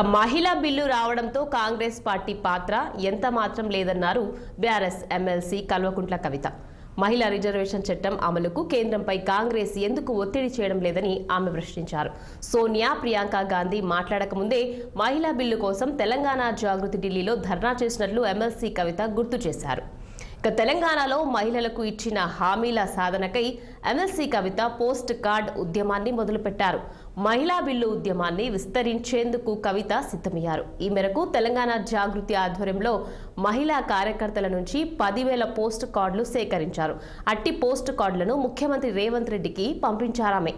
మహిళా బిల్లు రావడంతో కాంగ్రెస్ పార్టీ పాత్ర ఎంత మాత్రం లేదన్నారు బీఆర్ఎస్ ఎమ్మెల్సీ కల్వకుంట్ల కవిత. మహిళా రిజర్వేషన్ చట్టం అమలుకు కేంద్రంపై కాంగ్రెస్ ఎందుకు ఒత్తిడి చేయడం లేదని ఆమె ప్రశ్నించారు. సోనియా, ప్రియాంక గాంధీ మాట్లాడకముందే మహిళా బిల్లు కోసం తెలంగాణ జాగృతి ఢిల్లీలో ధర్నా చేసినట్లు ఎమ్మెల్సీ కవిత గుర్తు చేశారు. తెలంగాణలో మహిళలకు ఇచ్చిన హామీల సాధనకై ఎమ్మెల్సీ కవిత పోస్ట్ కార్డ్ ఉద్యమాన్ని మొదలుపెట్టారు. మహిళా బిల్లు ఉద్యమాన్ని విస్తరించేందుకు కవిత సిద్ధమయ్యారు. ఈ మేరకు తెలంగాణ జాగృతి ఆధ్వర్యంలో మహిళా కార్యకర్తల నుంచి 10,000 పోస్ట్ కార్డులు సేకరించారు. అట్టి పోస్ట్ కార్డులను ముఖ్యమంత్రి రేవంత్ రెడ్డికి పంపించారామె.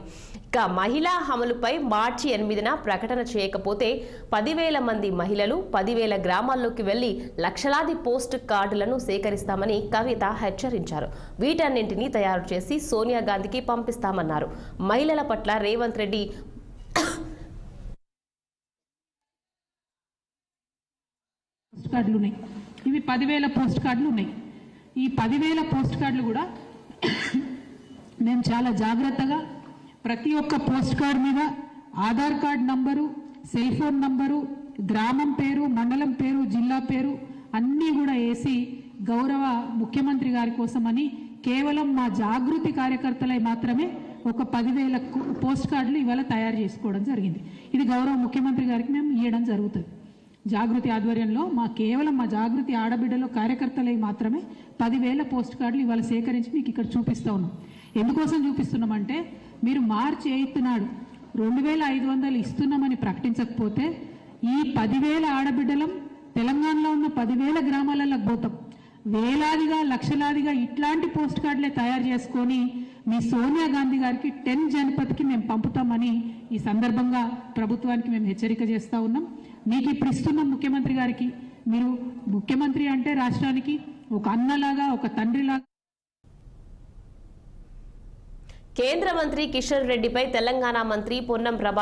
మహిళా అమలుపై మార్చి 8న ప్రకటన చేయకపోతే 10,000 మంది మహిళలు 10,000 గ్రామాల్లోకి వెళ్లి లక్షలాది పోస్ట్ కార్డులను సేకరిస్తామని కవిత హెచ్చరించారు. వీటన్నింటినీ తయారు చేసి సోనియా గాంధీకి పంపిస్తామన్నారు. మహిళల పట్ల రేవంత్ రెడ్డి ఇవి 10,000 పోస్ట్ కార్డులు ఉన్నాయి. ఈ 10,000 పోస్ట్ కార్డులు కూడా మేము చాలా జాగ్రత్తగా ప్రతి ఒక్క పోస్ట్ కార్డు మీద Aadhaar card number, cell phone number, గ్రామం పేరు, మండలం పేరు, జిల్లా పేరు అన్నీ కూడా వేసి గౌరవ ముఖ్యమంత్రి గారి కోసమని కేవలం మా జాగృతి కార్యకర్తలై మాత్రమే ఒక 10,000 పోస్ట్ కార్డులు ఇవాళ తయారు చేసుకోవడం జరిగింది. ఇది గౌరవ ముఖ్యమంత్రి గారికి మేము ఇవ్వడం జరుగుతుంది. జాగృతి ఆధ్వర్యంలో కేవలం మా జాగృతి ఆడబిడ్డలో కార్యకర్తలై మాత్రమే 10,000 పోస్ట్ కార్డులు ఇవాళ సేకరించి మీకు ఇక్కడ చూపిస్తా ఉన్నాం. ఎందుకోసం చూపిస్తున్నామంటే మీరు మార్చి 8 నాడు 2,500 ఇస్తున్నామని ప్రకటించకపోతే ఈ 10,000 ఆడబిడ్డలం తెలంగాణలో ఉన్న 10,000 గ్రామాలకు పోతాం. వేలాదిగా లక్షలాదిగా ఇట్లాంటి పోస్ట్ కార్డులే తయారు చేసుకొని మీ సోనియా గాంధీ గారికి 10 జనపథ్కి మేము పంపుతామని ఈ సందర్భంగా ప్రభుత్వానికి మేము హెచ్చరిక చేస్తూ ఉన్నాం. మీకు ఇప్పుడు ఇస్తున్న ముఖ్యమంత్రి గారికి, మీరు ముఖ్యమంత్రి అంటే రాష్ట్రానికి ఒక అన్నలాగా, ఒక తండ్రిలాగా. కేంద్ర మంత్రి కిషన్ రెడ్డిపై తెలంగాణ మంత్రి పొన్నం ప్రభాకర్